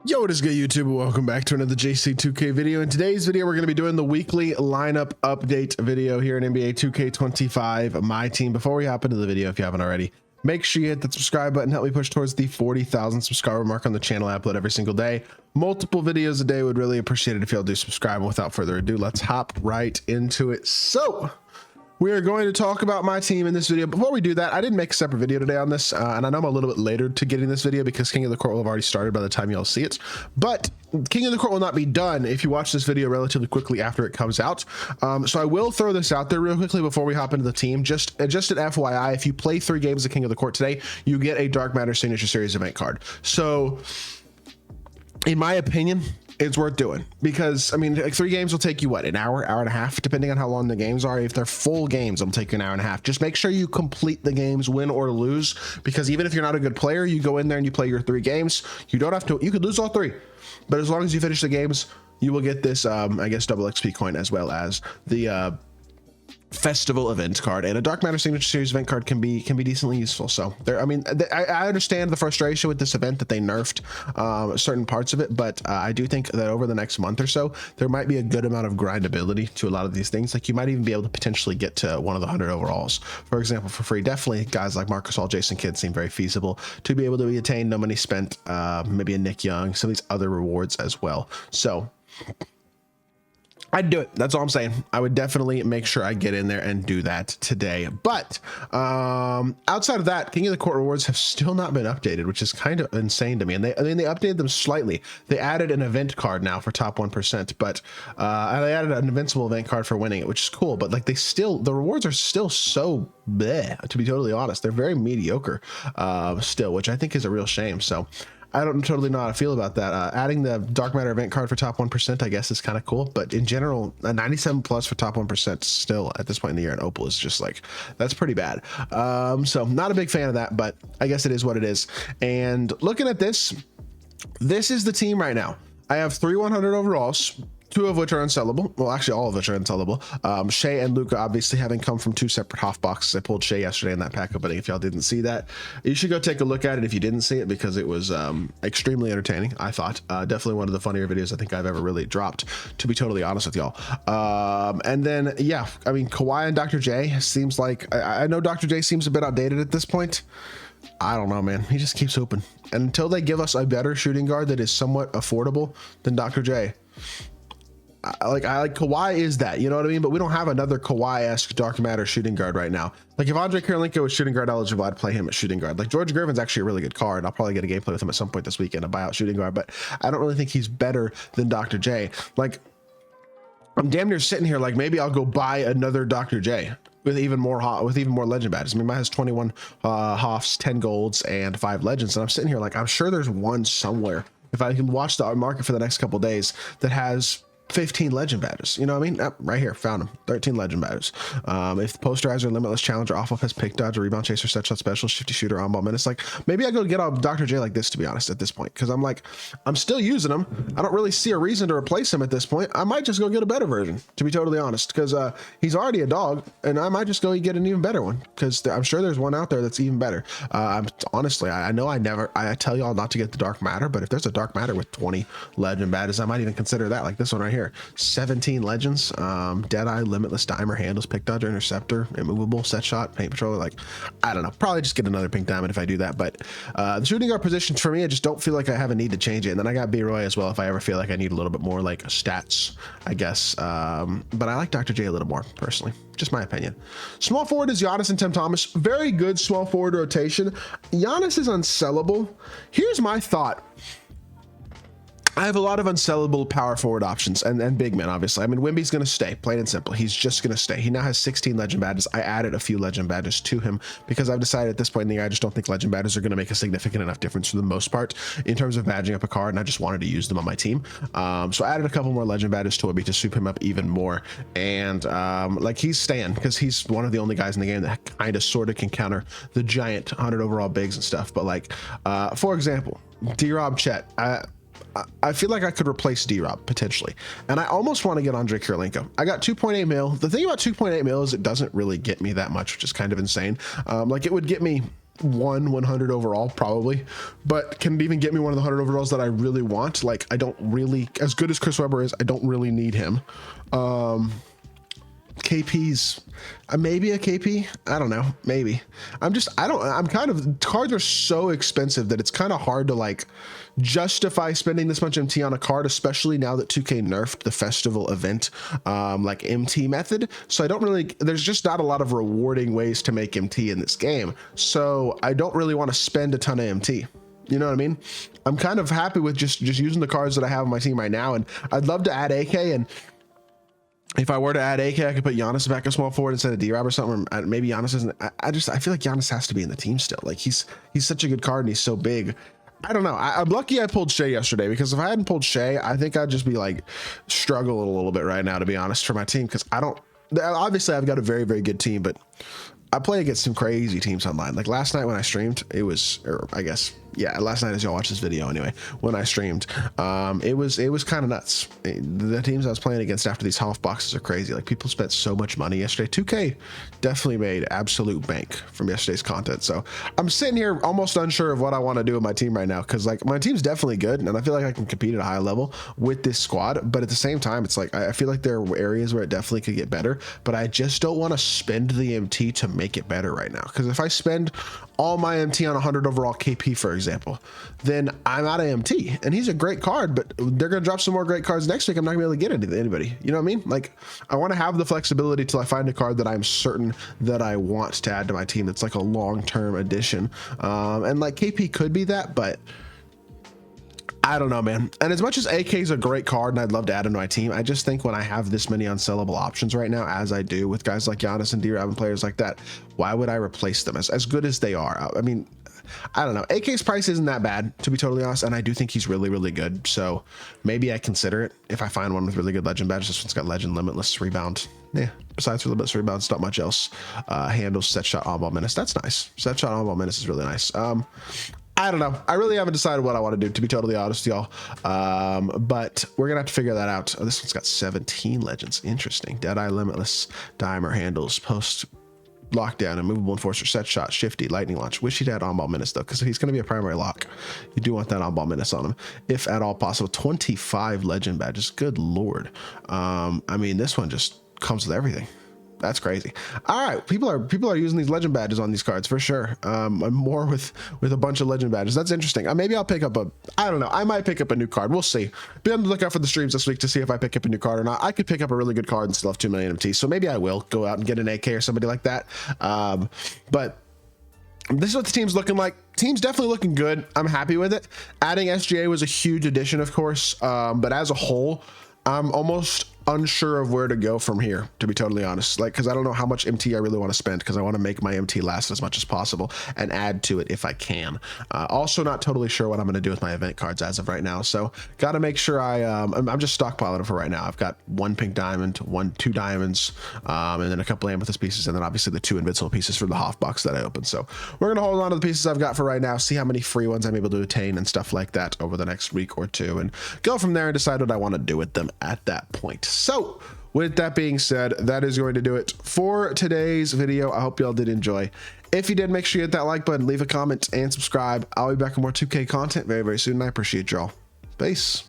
Yo, what is good, YouTube? Welcome back to another JC2K video. In today's video, we're going to be doing the weekly lineup update video here in NBA 2K25 MyTEAM. Before we hop into the video, if you haven't already, make sure you hit the subscribe button. Help me push towards the 40,000 subscriber mark on the channel. I upload every single day. Multiple videos a day. Would really appreciate it if y'all do subscribe. And without further ado, let's hop right into it. So we are going to talk about my team in this video. Before we do that, I didn't make a separate video today on this, and I know I'm a little bit later to getting this video because King of the Court will have already started by the time y'all see it. But King of the Court will not be done if you watch this video relatively quickly after it comes out. So I will throw this out there real quickly before we hop into the team. Just an FYI, if you play 3 games of King of the Court today, you get a Dark Matter Signature Series event card. So in my opinion, it's worth doing because I mean, like 3 games will take you what, an hour and a half, depending on how long the games are. If they're full games, it'll take you an hour and a half. Just make sure you complete the games, win or lose, because even if you're not a good player, you go in there and you play your 3 games. You don't have to, you could lose all 3, but as long as you finish the games, you will get this I guess double XP coin, as well as the festival event card, and a Dark Matter Signature Series event card can be decently useful. So there, I mean, I understand the frustration with this event that they nerfed certain parts of it, but I do think that over the next month or so, there might be a good amount of grindability to a lot of these things. Like you might even be able to potentially get to one of the 100 overalls, for example, for free. Definitely guys like Marcus All, Jason Kidd seem very feasible to be able to be attained. No money spent, maybe a Nick Young, some of these other rewards as well. So I'd do it. That's all I'm saying. I would definitely make sure I get in there and do that today. But outside of that, King of the Court rewards have still not been updated, which is kind of insane to me. And they updated them slightly. They added an event card now for top 1%, but and they added an invincible event card for winning it, which is cool. But like the rewards are still so bleh, to be totally honest. They're very mediocre still, which I think is a real shame. So I don't totally know how to feel about that. Adding the Dark Matter event card for top 1%, I guess, is kind of cool. But in general, a 97 plus for top 1% still at this point in the year in Opal is just like, that's pretty bad. So not a big fan of that, but I guess it is what it is. And looking at this is the team right now. I have 3 100 overalls, 2 of which are unsellable. Well, actually, all of which are unsellable. Shea and Luca obviously having come from 2 separate Hoff boxes. I pulled Shea yesterday in that pack opening. If y'all didn't see that, you should go take a look at it if you didn't see it, because it was extremely entertaining, I thought. Definitely one of the funnier videos I think I've ever really dropped, to be totally honest with y'all. And then, yeah, I mean, Kawhi and Dr. J seems like, I know Dr. J seems a bit outdated at this point. I don't know, man. He just keeps hooping. And until they give us a better shooting guard that is somewhat affordable than Dr. J, I like Kawhi is that, you know what I mean? But we don't have another Kawhi-esque Dark Matter shooting guard right now. Like if Andre Kirilenko was shooting guard eligible, I'd play him at shooting guard. Like George Gervin's actually a really good card. I'll probably get a gameplay with him at some point this weekend, a buyout shooting guard, but I don't really think he's better than Dr. J. Like I'm damn near sitting here like maybe I'll go buy another Dr. J with even more legend badges. I mean, mine has 21 Hoffs, 10 golds, and 5 legends, and I'm sitting here like I'm sure there's one somewhere, if I can watch the market for the next couple days, that has 15 legend badges. You know what I mean? Right here, found them. 13 legend badges. If Posterizer, Limitless Challenger, Off Offense, Pick Dodger, Rebound Chaser, Set Shot Special, Shifty Shooter, On Ball Menace, like maybe I go get on Dr. J like this, to be honest, at this point, because I'm like, I'm still using him. I don't really see a reason to replace him at this point. I might just go get a better version, to be totally honest, because he's already a dog, and I might just go get an even better one, because I'm sure there's one out there that's even better. Honestly, I know I tell y'all not to get the Dark Matter, but if there's a Dark Matter with 20 legend badges, I might even consider that, like this one right here. 17 legends, Deadeye, Limitless, Dimer, Handles, Pick Dodger, Interceptor, Immovable, Set Shot, Paint Patroller. Like, I don't know, probably just get another Pink Diamond if I do that. But the shooting guard positions for me, I just don't feel like I have a need to change it. And then I got B-Roy as well if I ever feel like I need a little bit more like stats, I guess. But I like Dr. J a little more personally, just my opinion. Small forward is Giannis and Tim Thomas. Very good small forward rotation. Giannis is unsellable. Here's my thought. I have a lot of unsellable power forward options and big men, obviously. I mean, Wemby's going to stay, plain and simple. He's just going to stay. He now has 16 legend badges. I added a few legend badges to him because I've decided at this point in the year, I just don't think legend badges are going to make a significant enough difference for the most part in terms of badging up a card, and I just wanted to use them on my team. So I added a couple more legend badges to Wemby to soup him up even more. And like he's staying because he's one of the only guys in the game that kind of sort of can counter the giant 100 overall bigs and stuff. But like, for example, D-Rob Chet, I feel like I could replace D-Rob potentially, and I almost want to get Andre Kirilenko. I got 2.8 mil. The thing about 2.8 mil is it doesn't really get me that much, which is kind of insane. Like it would get me 100 overall probably, but can it even get me one of the 100 overalls that I really want? Like, I don't really, as good as Chris Webber is, I don't really need him. KP's maybe a KP, I don't know, maybe. I'm kind of, cards are so expensive that it's kind of hard to like justify spending this much MT on a card, especially now that 2K nerfed the festival event like MT method. So I don't really, there's just not a lot of rewarding ways to make MT in this game, so I don't really want to spend a ton of MT. You know what I mean? I'm kind of happy with just using the cards that I have on my team right now, and I'd love to add AK, and if I were to add AK, I could put Giannis back a small forward instead of D-Rob or something. Or maybe Giannis isn't. I feel like Giannis has to be in the team still. Like, he's such a good card and he's so big. I don't know. I'm lucky I pulled Shea yesterday, because if I hadn't pulled Shea, I think I'd just be like struggling a little bit right now, to be honest, for my team. Because obviously I've got a very, very good team, but I play against some crazy teams online. Like last night when I streamed, it was, or I guess, yeah, last night as y'all watch this video anyway, when I streamed, it was kind of nuts. The teams I was playing against after these half boxes are crazy. Like, people spent so much money yesterday. 2K definitely made absolute bank from yesterday's content. So I'm sitting here almost unsure of what I want to do with my team right now, because like my team's definitely good and I feel like I can compete at a high level with this squad, but at the same time, it's like I feel like there are areas where it definitely could get better, but I just don't want to spend the MT to make it better right now. Because if I spend all my MT on 100 overall KP, for example, then I'm out of MT, and he's a great card, but they're gonna drop some more great cards next week. I'm not gonna be able to get anybody. You know what I mean? Like, I want to have the flexibility till I find a card that I'm certain that I want to add to my team. That's like a long-term addition, and like KP could be that, but I don't know, man. And as much as AK is a great card and I'd love to add him to my team, I just think when I have this many unsellable options right now, as I do with guys like Giannis and D-Rob and players like that, why would I replace them as good as they are? I mean, I don't know. AK's price isn't that bad, to be totally honest, and I do think he's really, really good. So maybe I consider it if I find one with really good legend badges. This one's got legend, limitless, rebound. Yeah, besides for limitless rebounds, not much else. Handles, set shot, on ball menace. That's nice. Set shot, on ball menace is really nice. I don't know. I really haven't decided what I want to do, to be totally honest, y'all. But we're gonna have to figure that out. Oh, this one's got 17 legends. Interesting. Deadeye, limitless, dimer, handles, post, lockdown, immovable enforcer, set shot, shifty, lightning launch. Wish he'd had on-ball menace though, because he's going to be a primary lock. You do want that on-ball menace on him, if at all possible. 25 legend badges. Good lord. I mean, this one just comes with everything. That's crazy. All right, people are using these legend badges on these cards for sure. More with a bunch of legend badges. That's interesting. Maybe I'll pick up I don't know. I might pick up a new card. We'll see. Be on the lookout for the streams this week to see if I pick up a new card or not. I could pick up a really good card and still have 2 million MT. So maybe I will go out and get an AK or somebody like that. But this is what the team's looking like. Team's definitely looking good. I'm happy with it. Adding SGA was a huge addition, of course. But as a whole, I'm almost unsure of where to go from here, to be totally honest. Like, because I don't know how much MT I really want to spend, because I want to make my MT last as much as possible and add to it if I can. Also not totally sure what I'm going to do with my event cards as of right now, so got to make sure I'm just stockpiling them for right now. I've got 1 pink diamond, 2 diamonds, and then a couple amethyst pieces, and then obviously the 2 invincible pieces from the half box that I opened. So we're going to hold on to the pieces I've got for right now, see how many free ones I'm able to attain and stuff like that over the next week or two, and go from there and decide what I want to do with them at that point. So with that being said, that is going to do it for today's video. I hope y'all did enjoy. If you did, make sure you hit that like button, leave a comment, and subscribe. I'll be back with more 2K content very, very soon, and I appreciate y'all. Peace.